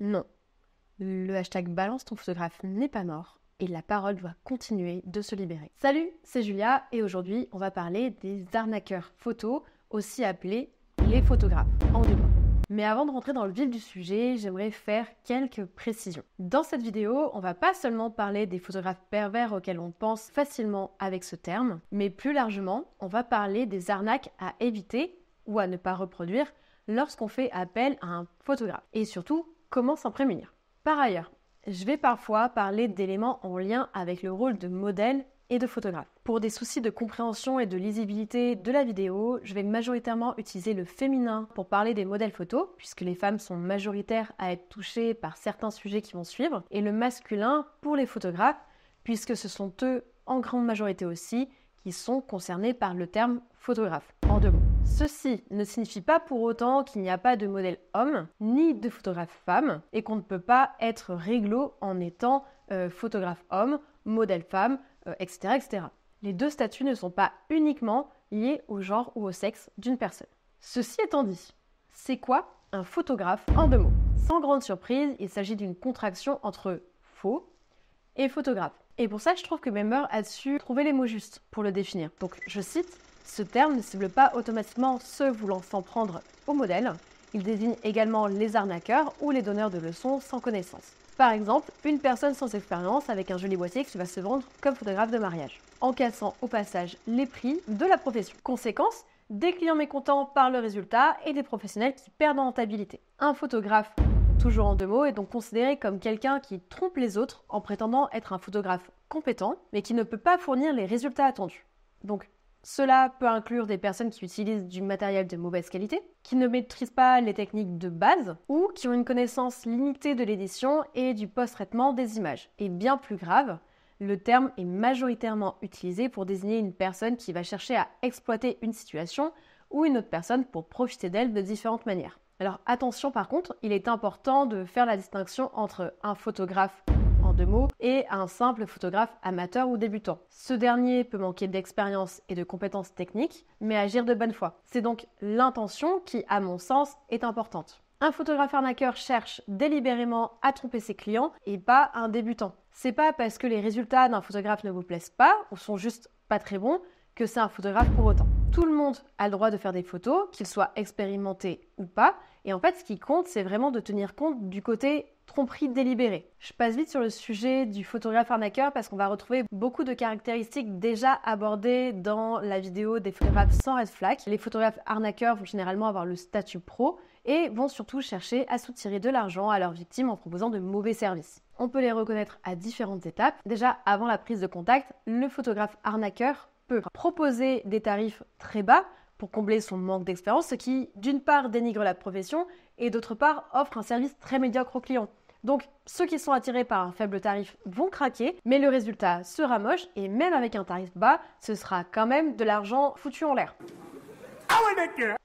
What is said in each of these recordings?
Non, le hashtag balance ton photographe n'est pas mort et la parole doit continuer de se libérer. Salut, c'est Julia et aujourd'hui on va parler des arnaqueurs photos, aussi appelés les photographes en deux mots. Mais avant de rentrer dans le vif du sujet, j'aimerais faire quelques précisions. Dans cette vidéo, on va pas seulement parler des photographes pervers auxquels on pense facilement avec ce terme, mais plus largement, on va parler des arnaques à éviter ou à ne pas reproduire lorsqu'on fait appel à un photographe. Et surtout, comment s'en prémunir. Par ailleurs, je vais parfois parler d'éléments en lien avec le rôle de modèle et de photographe. Pour des soucis de compréhension et de lisibilité de la vidéo, je vais majoritairement utiliser le féminin pour parler des modèles photos, puisque les femmes sont majoritaires à être touchées par certains sujets qui vont suivre, et le masculin pour les photographes, puisque ce sont eux, en grande majorité aussi, qui sont concernés par le terme photographe. En deux mots. Ceci ne signifie pas pour autant qu'il n'y a pas de modèle homme, ni de photographe femme, et qu'on ne peut pas être réglo en étant photographe homme, modèle femme, etc., etc. Les deux statuts ne sont pas uniquement liés au genre ou au sexe d'une personne. Ceci étant dit, c'est quoi un photographe en deux mots? Sans grande surprise, il s'agit d'une contraction entre faux et photographe. Et pour ça, je trouve que Member a su trouver les mots justes pour le définir. Donc, je cite, « Ce terme ne cible pas automatiquement ceux voulant s'en prendre au modèle. Il désigne également les arnaqueurs ou les donneurs de leçons sans connaissance. Par exemple, une personne sans expérience avec un joli boîtier qui va se vendre comme photographe de mariage, en cassant au passage les prix de la profession. Conséquence, des clients mécontents par le résultat et des professionnels qui perdent en rentabilité. Un photographe, toujours en deux mots, est donc considéré comme quelqu'un qui trompe les autres en prétendant être un photographe compétent, mais qui ne peut pas fournir les résultats attendus. Donc, cela peut inclure des personnes qui utilisent du matériel de mauvaise qualité, qui ne maîtrisent pas les techniques de base ou qui ont une connaissance limitée de l'édition et du post-traitement des images. Et bien plus grave, le terme est majoritairement utilisé pour désigner une personne qui va chercher à exploiter une situation ou une autre personne pour profiter d'elle de différentes manières. Alors attention par contre, il est important de faire la distinction entre un photographe en deux mots, et un simple photographe amateur ou débutant. Ce dernier peut manquer d'expérience et de compétences techniques, mais agir de bonne foi. C'est donc l'intention qui, à mon sens, est importante. Un photographe arnaqueur cherche délibérément à tromper ses clients et pas un débutant. C'est pas parce que les résultats d'un photographe ne vous plaisent pas ou sont juste pas très bons que c'est un photographe pour autant. Tout le monde a le droit de faire des photos, qu'ils soient expérimentés ou pas, et en fait ce qui compte c'est vraiment de tenir compte du côté tromperie délibérée. Je passe vite sur le sujet du photographe arnaqueur parce qu'on va retrouver beaucoup de caractéristiques déjà abordées dans la vidéo des photographes sans red flag. Les photographes arnaqueurs vont généralement avoir le statut pro et vont surtout chercher à soutirer de l'argent à leurs victimes en proposant de mauvais services. On peut les reconnaître à différentes étapes. Déjà, avant la prise de contact, le photographe arnaqueur peut proposer des tarifs très bas pour combler son manque d'expérience, ce qui, d'une part, dénigre la profession et d'autre part, offre un service très médiocre aux clients. Donc, ceux qui sont attirés par un faible tarif vont craquer, mais le résultat sera moche et même avec un tarif bas, ce sera quand même de l'argent foutu en l'air.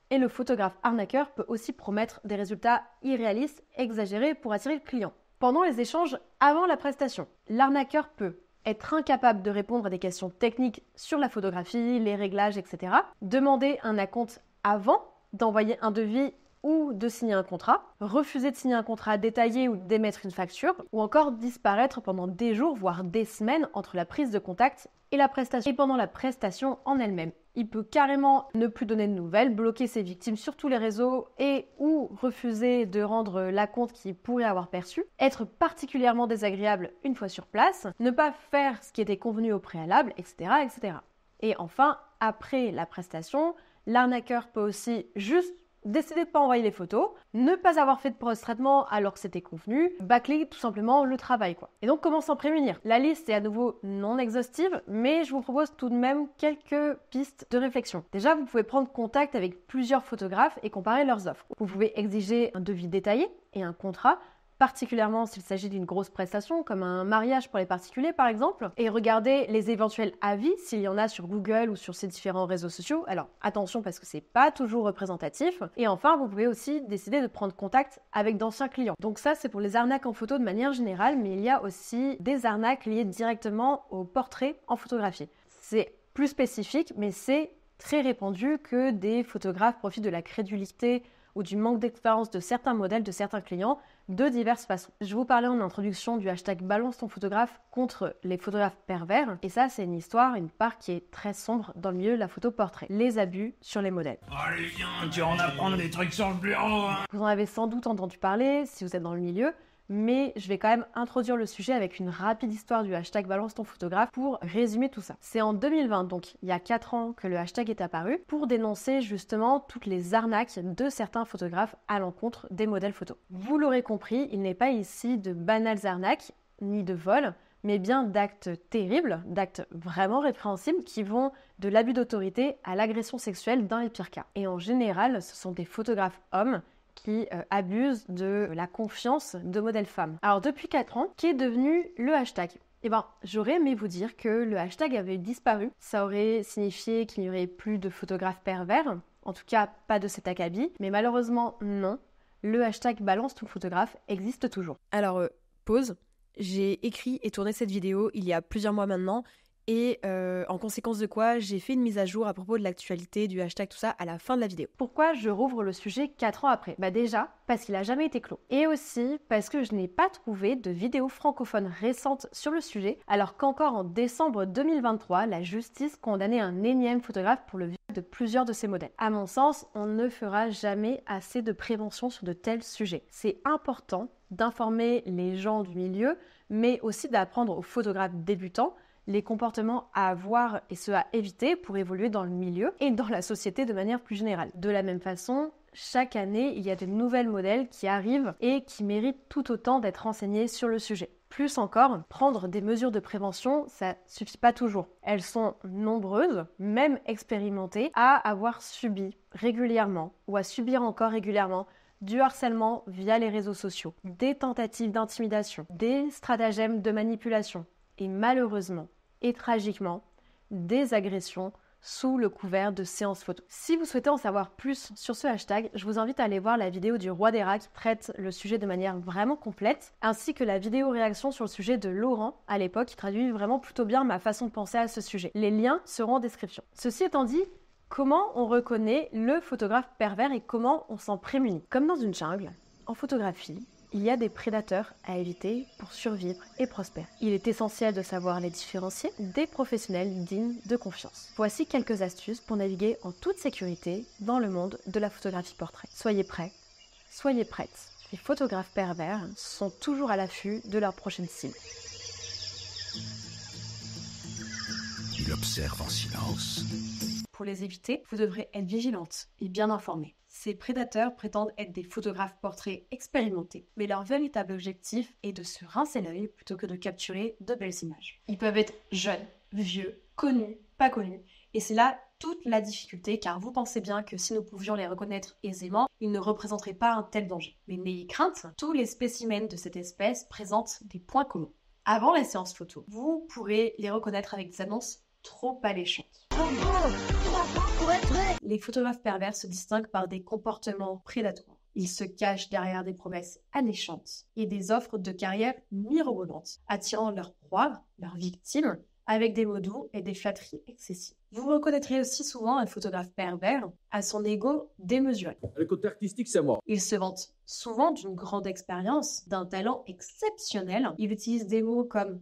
Et le photographe arnaqueur peut aussi promettre des résultats irréalistes, exagérés pour attirer le client. Pendant les échanges avant la prestation, l'arnaqueur peut être incapable de répondre à des questions techniques sur la photographie, les réglages, etc. Demander un acompte avant d'envoyer un devis ou de signer un contrat, refuser de signer un contrat détaillé ou d'émettre une facture, ou encore disparaître pendant des jours, voire des semaines entre la prise de contact et la prestation. Et pendant la prestation en elle-même. Il peut carrément ne plus donner de nouvelles, bloquer ses victimes sur tous les réseaux et ou refuser de rendre l'acompte qu'il pourrait avoir perçu, être particulièrement désagréable une fois sur place, ne pas faire ce qui était convenu au préalable, etc., etc. Et enfin, après la prestation, l'arnaqueur peut aussi juste décider de ne pas envoyer les photos, ne pas avoir fait de post-traitement alors que c'était convenu, bâcler tout simplement le travail, quoi. Et donc, comment s'en prémunir? La liste est à nouveau non exhaustive, mais je vous propose tout de même quelques pistes de réflexion. Déjà, vous pouvez prendre contact avec plusieurs photographes et comparer leurs offres. Vous pouvez exiger un devis détaillé et un contrat, particulièrement s'il s'agit d'une grosse prestation, comme un mariage pour les particuliers par exemple, et regardez les éventuels avis s'il y en a sur Google ou sur ces différents réseaux sociaux. Alors attention parce que c'est pas toujours représentatif. Et enfin, vous pouvez aussi décider de prendre contact avec d'anciens clients. Donc ça, c'est pour les arnaques en photo de manière générale, mais il y a aussi des arnaques liées directement au portrait en photographie. C'est plus spécifique, mais c'est très répandu que des photographes profitent de la crédulité ou du manque d'expérience de certains modèles, de certains clients, de diverses façons. Je vous parlais en introduction du hashtag balance ton photographe contre les photographes pervers. Et ça, c'est une histoire, une part qui est très sombre dans le milieu de la photo portrait. Les abus sur les modèles. Allez, viens, tu vas en apprendre des trucs sur le bureau, hein. Vous en avez sans doute entendu parler si vous êtes dans le milieu, mais je vais quand même introduire le sujet avec une rapide histoire du hashtag balance ton photographe pour résumer tout ça. C'est en 2020, donc il y a 4 ans que le hashtag est apparu, pour dénoncer justement toutes les arnaques de certains photographes à l'encontre des modèles photos. Vous l'aurez compris, il n'est pas ici de banales arnaques, ni de vols, mais bien d'actes terribles, d'actes vraiment répréhensibles qui vont de l'abus d'autorité à l'agression sexuelle dans les pires cas. Et en général, ce sont des photographes hommes qui abusent de la confiance de modèles femmes. Alors depuis 4 ans, qu'est devenu le hashtag ? Eh ben, j'aurais aimé vous dire que le hashtag avait disparu. Ça aurait signifié qu'il n'y aurait plus de photographes pervers, en tout cas pas de cet acabit, mais malheureusement non. Le hashtag balance ton photographe existe toujours. Alors, pause. J'ai écrit et tourné cette vidéo il y a plusieurs mois maintenant, et en conséquence de quoi, j'ai fait une mise à jour à propos de l'actualité, du hashtag, tout ça, à la fin de la vidéo. Pourquoi je rouvre le sujet 4 ans après ? Bah déjà, parce qu'il n'a jamais été clos. Et aussi parce que je n'ai pas trouvé de vidéo francophone récente sur le sujet, alors qu'encore en décembre 2023, la justice condamnait un énième photographe pour le viol de plusieurs de ses modèles. À mon sens, on ne fera jamais assez de prévention sur de tels sujets. C'est important d'informer les gens du milieu, mais aussi d'apprendre aux photographes débutants les comportements à avoir et ceux à éviter pour évoluer dans le milieu et dans la société de manière plus générale. De la même façon, chaque année, il y a de nouvelles modèles qui arrivent et qui méritent tout autant d'être renseignés sur le sujet. Plus encore, prendre des mesures de prévention, ça suffit pas toujours. Elles sont nombreuses, même expérimentées, à avoir subi régulièrement ou à subir encore régulièrement du harcèlement via les réseaux sociaux, des tentatives d'intimidation, des stratagèmes de manipulation et malheureusement et tragiquement des agressions sous le couvert de séances photo. Si vous souhaitez en savoir plus sur ce hashtag, je vous invite à aller voir la vidéo du Roi des Rats qui traite le sujet de manière vraiment complète, ainsi que la vidéo réaction sur le sujet de Laurent à l'époque qui traduit vraiment plutôt bien ma façon de penser à ce sujet. Les liens seront en description. Ceci étant dit, comment on reconnaît le photographe pervers et comment on s'en prémunit ? Comme dans une jungle, en photographie, il y a des prédateurs à éviter pour survivre et prospérer. Il est essentiel de savoir les différencier des professionnels dignes de confiance. Voici quelques astuces pour naviguer en toute sécurité dans le monde de la photographie portrait. Soyez prêts, soyez prêtes. Les photographes pervers sont toujours à l'affût de leur prochaine cible. Il observe en silence. Pour les éviter, vous devrez être vigilante et bien informée. Ces prédateurs prétendent être des photographes portraits expérimentés, mais leur véritable objectif est de se rincer l'œil plutôt que de capturer de belles images. Ils peuvent être jeunes, vieux, connus, pas connus, et c'est là toute la difficulté car vous pensez bien que si nous pouvions les reconnaître aisément, ils ne représenteraient pas un tel danger. Mais n'ayez crainte, tous les spécimens de cette espèce présentent des points communs. Avant la séance photo, vous pourrez les reconnaître avec des annonces trop alléchantes. Les photographes pervers se distinguent par des comportements prédatoires. Ils se cachent derrière des promesses alléchantes et des offres de carrière mirobolantes, attirant leur proie, leurs victimes, avec des mots doux et des flatteries excessives. Vous reconnaîtrez aussi souvent un photographe pervers à son ego démesuré. Le côté artistique, c'est moi. Il se vante souvent d'une grande expérience, d'un talent exceptionnel. Il utilise des mots comme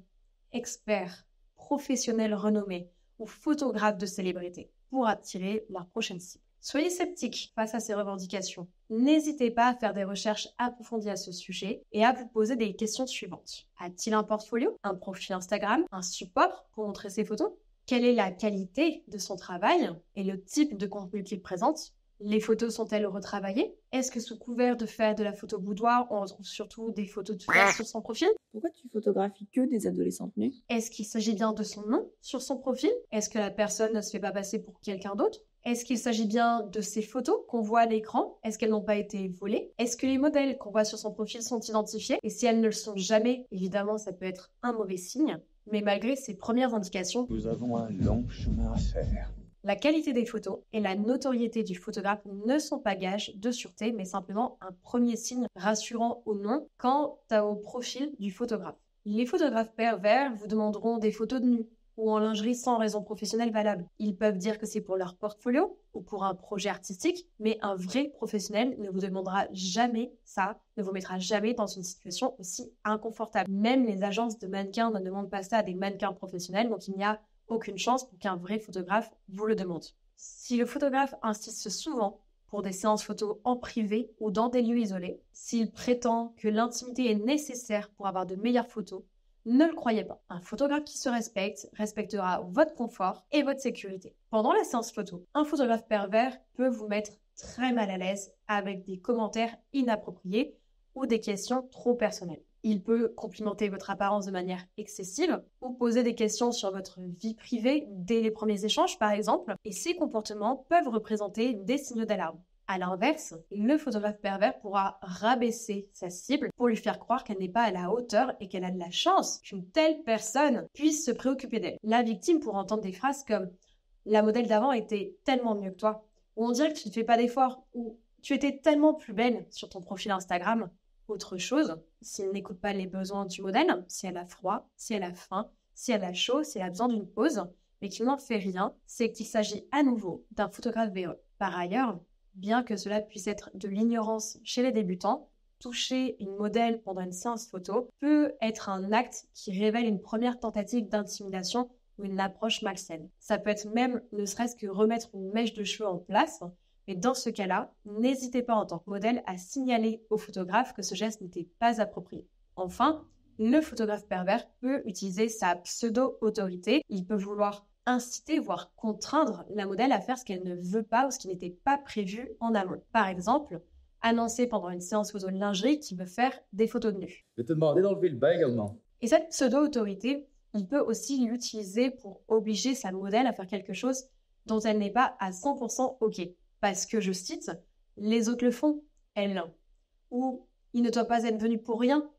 expert, professionnel renommé ou photographe de célébrité pour attirer leur prochaine cible. Soyez sceptiques face à ces revendications. N'hésitez pas à faire des recherches approfondies à ce sujet et à vous poser des questions suivantes. A-t-il un portfolio, un profil Instagram, un support pour montrer ses photos ? Quelle est la qualité de son travail et le type de contenu qu'il présente ? Les photos sont-elles retravaillées ? Est-ce que sous couvert de faire de la photo boudoir, on retrouve surtout des photos de fesses sur son profil ? Pourquoi tu photographies que des adolescentes nues ? Est-ce qu'il s'agit bien de son nom sur son profil ? Est-ce que la personne ne se fait pas passer pour quelqu'un d'autre ? Est-ce qu'il s'agit bien de ces photos qu'on voit à l'écran ? Est-ce qu'elles n'ont pas été volées ? Est-ce que les modèles qu'on voit sur son profil sont identifiés ? Et si elles ne le sont jamais, évidemment, ça peut être un mauvais signe. Mais malgré ces premières indications, Nous avons un long chemin à faire. la qualité des photos et la notoriété du photographe ne sont pas gages de sûreté, mais simplement un premier signe rassurant ou non quant au profil du photographe. Les photographes pervers vous demanderont des photos de nus, ou en lingerie sans raison professionnelle valable. Ils peuvent dire que c'est pour leur portfolio ou pour un projet artistique, mais un vrai professionnel ne vous demandera jamais ça, ne vous mettra jamais dans une situation aussi inconfortable. Même les agences de mannequins ne demandent pas ça à des mannequins professionnels, donc il n'y a aucune chance pour qu'un vrai photographe vous le demande. Si le photographe insiste souvent pour des séances photos en privé ou dans des lieux isolés, s'il prétend que l'intimité est nécessaire pour avoir de meilleures photos, ne le croyez pas. Un photographe qui se respecte respectera votre confort et votre sécurité. Pendant la séance photo, un photographe pervers peut vous mettre très mal à l'aise avec des commentaires inappropriés ou des questions trop personnelles. Il peut complimenter votre apparence de manière excessive ou poser des questions sur votre vie privée dès les premiers échanges, par exemple, et ces comportements peuvent représenter des signaux d'alarme. À l'inverse, le photographe pervers pourra rabaisser sa cible pour lui faire croire qu'elle n'est pas à la hauteur et qu'elle a de la chance qu'une telle personne puisse se préoccuper d'elle. La victime pourra entendre des phrases comme « la modèle d'avant était tellement mieux que toi » ou « on dirait que tu ne fais pas d'efforts » ou « tu étais tellement plus belle sur ton profil Instagram ». Autre chose, s'il n'écoute pas les besoins du modèle, si elle a froid, si elle a faim, si elle a chaud, si elle a besoin d'une pause, mais qu'il n'en fait rien, c'est qu'il s'agit à nouveau d'un photographe véreux. Par ailleurs, bien que cela puisse être de l'ignorance chez les débutants, toucher une modèle pendant une séance photo peut être un acte qui révèle une première tentative d'intimidation ou une approche malsaine. Ça peut être même ne serait-ce que remettre une mèche de cheveux en place, mais dans ce cas-là, n'hésitez pas en tant que modèle à signaler au photographe que ce geste n'était pas approprié. Enfin, le photographe pervers peut utiliser sa pseudo-autorité. Il peut vouloir inciter, voire contraindre la modèle à faire ce qu'elle ne veut pas ou ce qui n'était pas prévu en amont. Par exemple, annoncer pendant une séance photo de lingerie qu'il veut faire des photos de nu. Je vais te demander d'enlever le bas également. Et cette pseudo-autorité, il peut aussi l'utiliser pour obliger sa modèle à faire quelque chose dont elle n'est pas à 100% OK. Parce que, je cite, « les autres le font, elle non ». Ou « il ne doit pas être venu pour rien,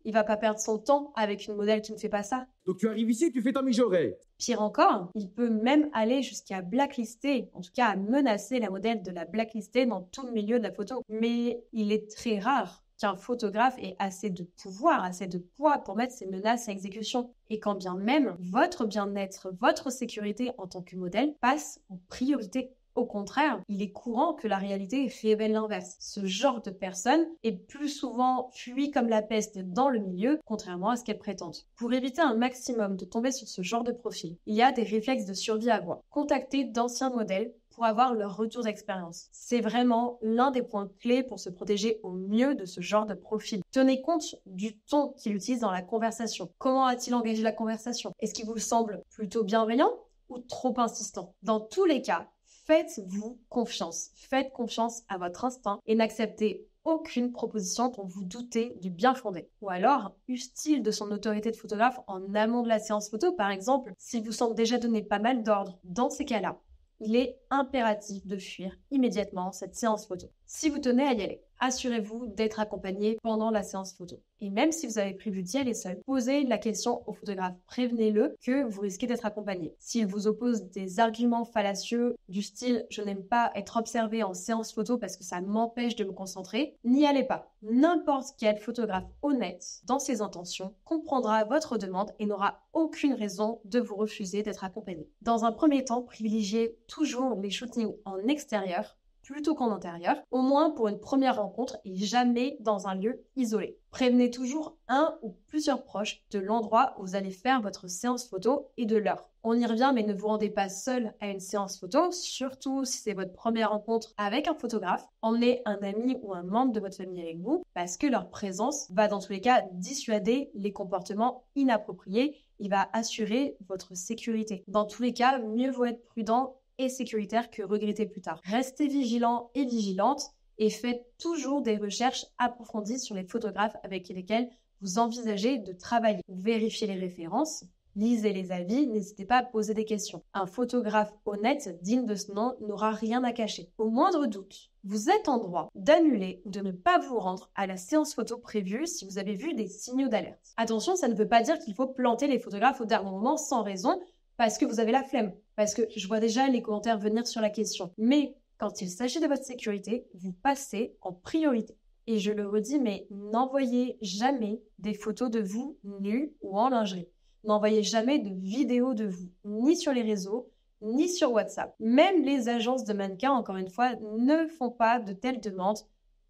il va pas perdre son temps avec une modèle qui ne fait pas ça ». Donc tu arrives ici et tu fais ta mijaurée. Pire encore, il peut même aller jusqu'à blacklister, en tout cas à menacer la modèle de la blacklister dans tout le milieu de la photo. Mais il est très rare qu'un photographe ait assez de pouvoir, assez de poids pour mettre ses menaces à exécution. Et quand bien même votre bien-être, votre sécurité en tant que modèle passe en priorité. Au contraire, il est courant que la réalité révèle l'inverse. Ce genre de personne est plus souvent fuie comme la peste dans le milieu, contrairement à ce qu'elle prétend. Pour éviter un maximum de tomber sur ce genre de profil, il y a des réflexes de survie à avoir. Contactez d'anciens modèles pour avoir leur retour d'expérience. C'est vraiment l'un des points clés pour se protéger au mieux de ce genre de profil. Tenez compte du ton qu'il utilise dans la conversation. Comment a-t-il engagé la conversation? Est-ce qu'il vous semble plutôt bienveillant ou trop insistant? Dans tous les cas, faites-vous confiance. Faites confiance à votre instinct et n'acceptez aucune proposition dont vous doutez du bien fondé. Ou alors, use-t-il de son autorité de photographe en amont de la séance photo, par exemple, s'il vous semble déjà donner pas mal d'ordres. Dans ces cas-là, il est impératif de fuir immédiatement cette séance photo. Si vous tenez à y aller, assurez-vous d'être accompagné pendant la séance photo. Et même si vous avez prévu d'y aller seul, posez la question au photographe. Prévenez-le que vous risquez d'être accompagné. S'il vous oppose des arguments fallacieux du style « je n'aime pas être observé en séance photo parce que ça m'empêche de me concentrer », n'y allez pas. N'importe quel photographe honnête dans ses intentions comprendra votre demande et n'aura aucune raison de vous refuser d'être accompagné. Dans un premier temps, privilégiez toujours les shootings en extérieur plutôt qu'en intérieur, au moins pour une première rencontre et jamais dans un lieu isolé. Prévenez toujours un ou plusieurs proches de l'endroit où vous allez faire votre séance photo et de l'heure. On y revient, mais ne vous rendez pas seul à une séance photo, surtout si c'est votre première rencontre avec un photographe. Emmenez un ami ou un membre de votre famille avec vous, parce que leur présence va dans tous les cas dissuader les comportements inappropriés. Il va assurer votre sécurité. Dans tous les cas, mieux vaut être prudent et sécuritaire que regretter plus tard. Restez vigilant et vigilante et faites toujours des recherches approfondies sur les photographes avec lesquels vous envisagez de travailler. Vérifiez les références, lisez les avis, n'hésitez pas à poser des questions. Un photographe honnête, digne de ce nom, n'aura rien à cacher. Au moindre doute, vous êtes en droit d'annuler ou de ne pas vous rendre à la séance photo prévue si vous avez vu des signaux d'alerte. Attention, ça ne veut pas dire qu'il faut planter les photographes au dernier moment sans raison, parce que vous avez la flemme, parce que je vois déjà les commentaires venir sur la question. Mais quand il s'agit de votre sécurité, vous passez en priorité. Et je le redis, mais n'envoyez jamais des photos de vous nus ou en lingerie. n'envoyez jamais de vidéos de vous, ni sur les réseaux, ni sur WhatsApp. Même les agences de mannequins, encore une fois, ne font pas de telles demandes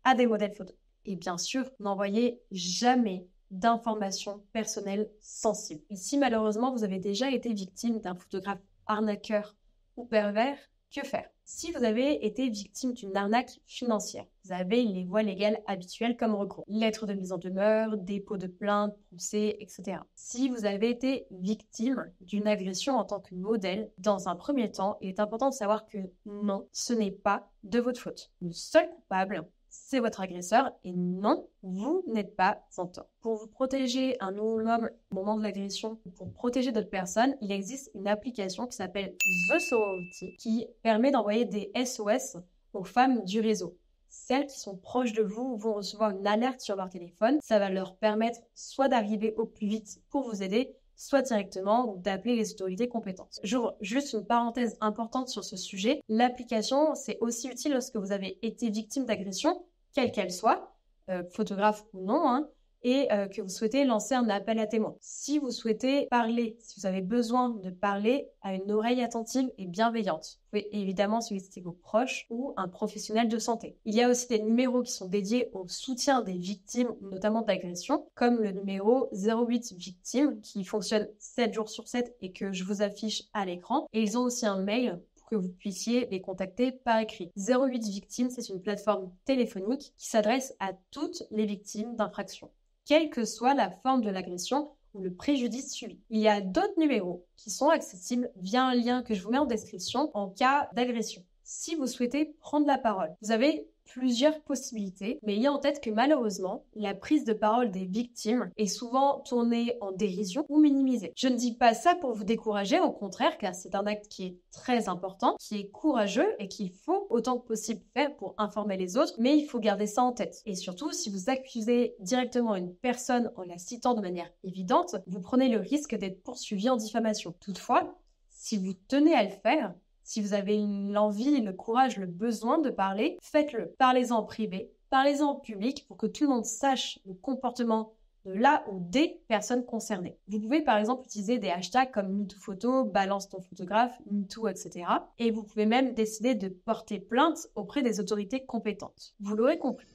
à des modèles photos. Et bien sûr, n'envoyez jamais d'informations personnelles sensibles. Et si malheureusement vous avez déjà été victime d'un photographe arnaqueur ou pervers, que faire? Si vous avez été victime d'une arnaque financière, vous avez les voies légales habituelles comme recours. Lettre de mise en demeure, dépôt de plainte, procès, etc. Si vous avez été victime d'une agression en tant que modèle, dans un premier temps, il est important de savoir que non, ce n'est pas de votre faute. Le seul coupable, c'est votre agresseur et non, vous n'êtes pas en tort. Pour vous protéger un minimum au moment de l'agression, pour protéger d'autres personnes, il existe une application qui s'appelle The Sorority qui permet d'envoyer des SOS aux femmes du réseau. Celles qui sont proches de vous vont recevoir une alerte sur leur téléphone. Ça va leur permettre soit d'arriver au plus vite pour vous aider, soit directement d'appeler les autorités compétentes. J'ouvre juste une parenthèse importante sur ce sujet. L'application, c'est aussi utile lorsque vous avez été victime d'agression, quelle qu'elle soit, photographe ou non, et que vous souhaitez lancer un appel à témoins. Si vous souhaitez parler, si vous avez besoin de parler à une oreille attentive et bienveillante, vous pouvez évidemment solliciter vos proches ou un professionnel de santé. Il y a aussi des numéros qui sont dédiés au soutien des victimes, notamment d'agressions, comme le numéro 08 victimes qui fonctionne 7 jours sur 7 et que je vous affiche à l'écran. Et ils ont aussi un mail que vous puissiez les contacter par écrit. 08 victimes, c'est une plateforme téléphonique qui s'adresse à toutes les victimes d'infractions, quelle que soit la forme de l'agression ou le préjudice subi. Il y a d'autres numéros qui sont accessibles via un lien que je vous mets en description en cas d'agression. Si vous souhaitez prendre la parole, vous avez plusieurs possibilités, mais ayez en tête que malheureusement, la prise de parole des victimes est souvent tournée en dérision ou minimisée. Je ne dis pas ça pour vous décourager, au contraire, car c'est un acte qui est très important, qui est courageux et qu'il faut autant que possible faire pour informer les autres, mais il faut garder ça en tête. Et surtout, si vous accusez directement une personne en la citant de manière évidente, vous prenez le risque d'être poursuivi en diffamation. Toutefois, si vous tenez à le faire, si vous avez l'envie, le courage, le besoin de parler, faites-le. Parlez-en en privé, parlez-en en public pour que tout le monde sache le comportement de la ou des personnes concernées. Vous pouvez par exemple utiliser des hashtags comme MeTooPhoto, balance ton photographe, MeToo, etc. Et vous pouvez même décider de porter plainte auprès des autorités compétentes. Vous l'aurez compris,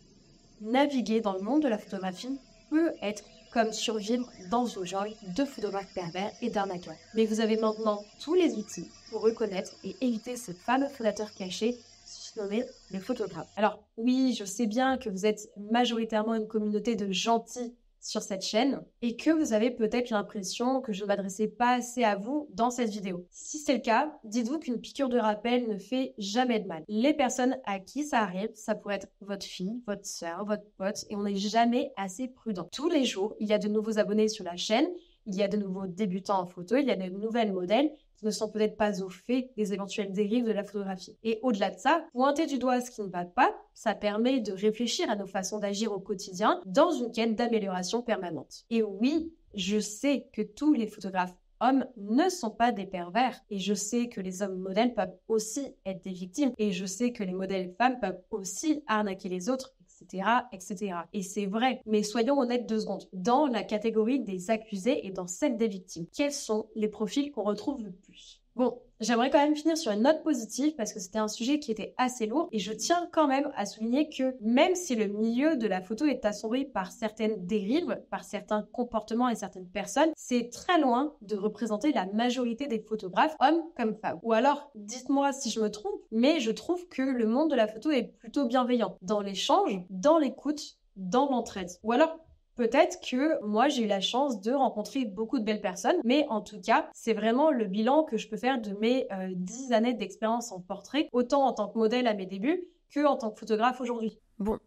naviguer dans le monde de la photographie peut être comme survivre dans une jungle de photographes pervers et d'arnaqueurs. Mais vous avez maintenant tous les outils pour reconnaître et éviter ce fameux prédateur caché surnommé le photographe. Alors oui, je sais bien que vous êtes majoritairement une communauté de gentils sur cette chaîne et que vous avez peut-être l'impression que je ne m'adressais pas assez à vous dans cette vidéo. Si c'est le cas, dites-vous qu'une piqûre de rappel ne fait jamais de mal. Les personnes à qui ça arrive, ça pourrait être votre fille, votre sœur, votre pote, et on n'est jamais assez prudent. Tous les jours, il y a de nouveaux abonnés sur la chaîne, il y a de nouveaux débutants en photo, il y a de nouvelles modèles qui ne sont peut-être pas au fait des éventuelles dérives de la photographie. Et au-delà de ça, pointer du doigt ce qui ne va pas, ça permet de réfléchir à nos façons d'agir au quotidien dans une quête d'amélioration permanente. Et oui, je sais que tous les photographes hommes ne sont pas des pervers. Et je sais que les hommes modèles peuvent aussi être des victimes. Et je sais que les modèles femmes peuvent aussi arnaquer les autres, etc., etc. Et c'est vrai, mais soyons honnêtes 2 secondes. Dans la catégorie des accusés et dans celle des victimes, quels sont les profils qu'on retrouve le plus? Bon, j'aimerais quand même finir sur une note positive parce que c'était un sujet qui était assez lourd et je tiens quand même à souligner que même si le milieu de la photo est assombri par certaines dérives, par certains comportements et certaines personnes, c'est très loin de représenter la majorité des photographes, hommes comme femmes. Ou alors, dites-moi si je me trompe, mais je trouve que le monde de la photo est plutôt bienveillant dans l'échange, dans l'écoute, dans l'entraide. Ou alors, peut-être que moi, j'ai eu la chance de rencontrer beaucoup de belles personnes, mais en tout cas, c'est vraiment le bilan que je peux faire de mes 10 années d'expérience en portrait, autant en tant que modèle à mes débuts que en tant que photographe aujourd'hui. Bon,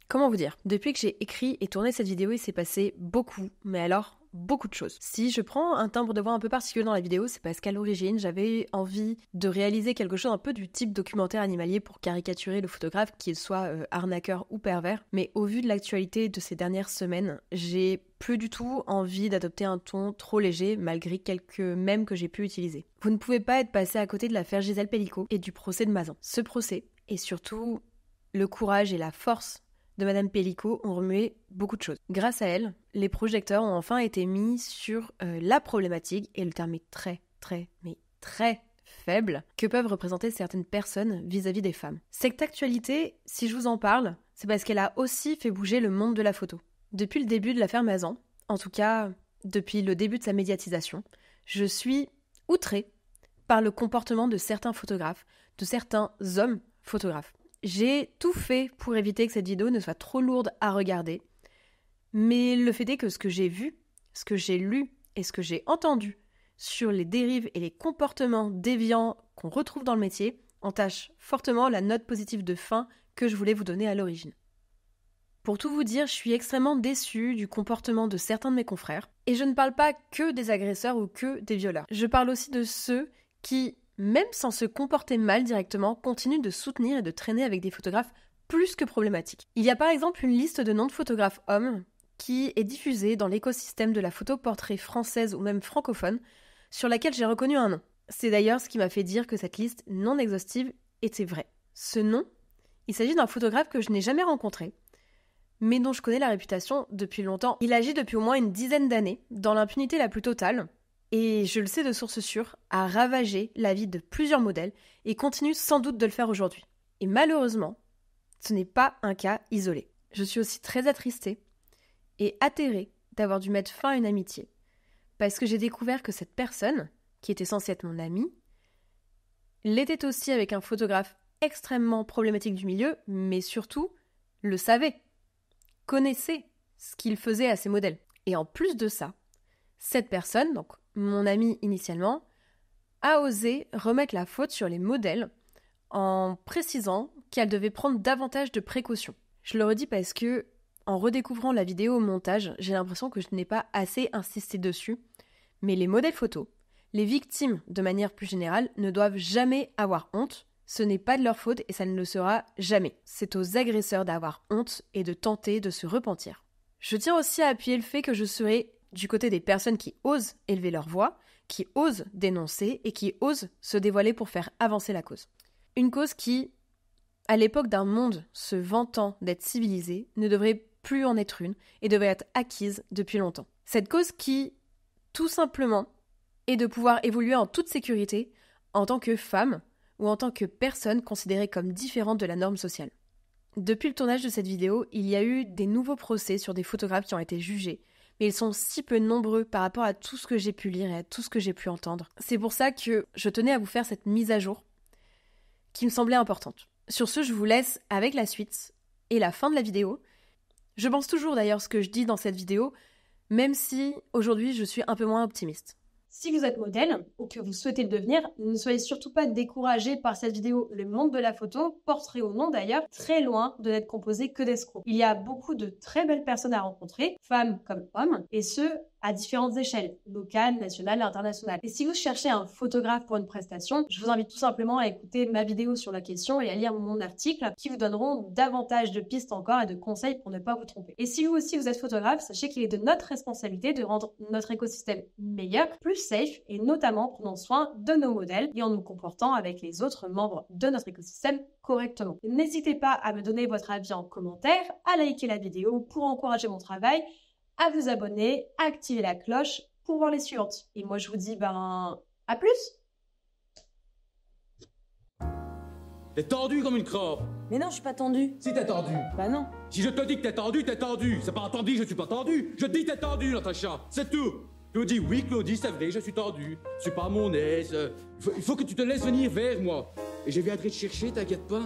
comment vous dire? Depuis que j'ai écrit et tourné cette vidéo, il s'est passé beaucoup, mais alors beaucoup de choses. Si je prends un timbre de voix un peu particulier dans la vidéo, c'est parce qu'à l'origine, j'avais envie de réaliser quelque chose un peu du type documentaire animalier pour caricaturer le photographe, qu'il soit arnaqueur ou pervers. Mais au vu de l'actualité de ces dernières semaines, j'ai plus du tout envie d'adopter un ton trop léger, malgré quelques mèmes que j'ai pu utiliser. Vous ne pouvez pas être passé à côté de l'affaire Gisèle Pelicot et du procès de Mazan. Ce procès, et surtout le courage et la force de Madame Pellicot ont remué beaucoup de choses. Grâce à elle, les projecteurs ont enfin été mis sur la problématique, et le terme est très faible, que peuvent représenter certaines personnes vis-à-vis des femmes. Cette actualité, si je vous en parle, c'est parce qu'elle a aussi fait bouger le monde de la photo. Depuis le début de l'affaire Mazan, en tout cas depuis le début de sa médiatisation, je suis outrée par le comportement de certains photographes, de certains hommes photographes. J'ai tout fait pour éviter que cette vidéo ne soit trop lourde à regarder, mais le fait est que ce que j'ai vu, ce que j'ai lu et ce que j'ai entendu sur les dérives et les comportements déviants qu'on retrouve dans le métier entache fortement la note positive de fin que je voulais vous donner à l'origine. Pour tout vous dire, je suis extrêmement déçue du comportement de certains de mes confrères, et je ne parle pas que des agresseurs ou que des violeurs. Je parle aussi de ceux qui, même sans se comporter mal directement, continuent de soutenir et de traîner avec des photographes plus que problématiques. Il y a par exemple une liste de noms de photographes hommes qui est diffusée dans l'écosystème de la photo portrait française ou même francophone, sur laquelle j'ai reconnu un nom. C'est d'ailleurs ce qui m'a fait dire que cette liste non exhaustive était vraie. Ce nom, il s'agit d'un photographe que je n'ai jamais rencontré, mais dont je connais la réputation depuis longtemps. Il agit depuis au moins une dizaine d'années, dans l'impunité la plus totale, et je le sais de source sûre, a ravagé la vie de plusieurs modèles et continue sans doute de le faire aujourd'hui. Et malheureusement, ce n'est pas un cas isolé. Je suis aussi très attristée et atterrée d'avoir dû mettre fin à une amitié, parce que j'ai découvert que cette personne, qui était censée être mon amie, l'était aussi avec un photographe extrêmement problématique du milieu, mais surtout le savait, connaissait ce qu'il faisait à ses modèles. Et en plus de ça, cette personne, donc mon amie initialement, a osé remettre la faute sur les modèles en précisant qu'elle devait prendre davantage de précautions. Je le redis parce que, en redécouvrant la vidéo au montage, j'ai l'impression que je n'ai pas assez insisté dessus, mais les modèles photos, les victimes de manière plus générale, ne doivent jamais avoir honte. Ce n'est pas de leur faute et ça ne le sera jamais. C'est aux agresseurs d'avoir honte et de tenter de se repentir. Je tiens aussi à appuyer le fait que je serai du côté des personnes qui osent élever leur voix, qui osent dénoncer et qui osent se dévoiler pour faire avancer la cause. Une cause qui, à l'époque d'un monde se vantant d'être civilisé, ne devrait plus en être une et devrait être acquise depuis longtemps. Cette cause qui, tout simplement, est de pouvoir évoluer en toute sécurité en tant que femme ou en tant que personne considérée comme différente de la norme sociale. Depuis le tournage de cette vidéo, il y a eu des nouveaux procès sur des photographes qui ont été jugés, mais ils sont si peu nombreux par rapport à tout ce que j'ai pu lire et à tout ce que j'ai pu entendre. C'est pour ça que je tenais à vous faire cette mise à jour qui me semblait importante. Sur ce, je vous laisse avec la suite et la fin de la vidéo. Je pense toujours d'ailleurs ce que je dis dans cette vidéo, même si aujourd'hui je suis un peu moins optimiste. Si vous êtes modèle ou que vous souhaitez le devenir, ne soyez surtout pas découragés par cette vidéo. Le monde de la photo, portrait ou non d'ailleurs, très loin de n'être composé que d'escrocs. Il y a beaucoup de très belles personnes à rencontrer, femmes comme hommes, et ce, à différentes échelles, locales, nationales et internationales. Et si vous cherchez un photographe pour une prestation, je vous invite tout simplement à écouter ma vidéo sur la question et à lire mon article qui vous donneront davantage de pistes encore et de conseils pour ne pas vous tromper. Et si vous aussi vous êtes photographe, sachez qu'il est de notre responsabilité de rendre notre écosystème meilleur, plus safe et notamment en prenant soin de nos modèles et en nous comportant avec les autres membres de notre écosystème correctement. N'hésitez pas à me donner votre avis en commentaire, à liker la vidéo pour encourager mon travail, à vous abonner, à activer la cloche pour voir les suivantes. Et moi je vous dis à plus. T'es tendu comme une crampe. Mais non, je suis pas tendue. Si t'es tendu. Bah non. Si je te dis que t'es tendu, t'es tendu. C'est pas entendu, je suis pas tendu. Je dis t'es tendu, Natacha. C'est tout. Claudie, oui, Claudie, c'est vrai, je suis tendu. Je suis pas à mon aise. Il faut que tu te laisses venir vers moi. Et je viendrai te chercher, t'inquiète pas.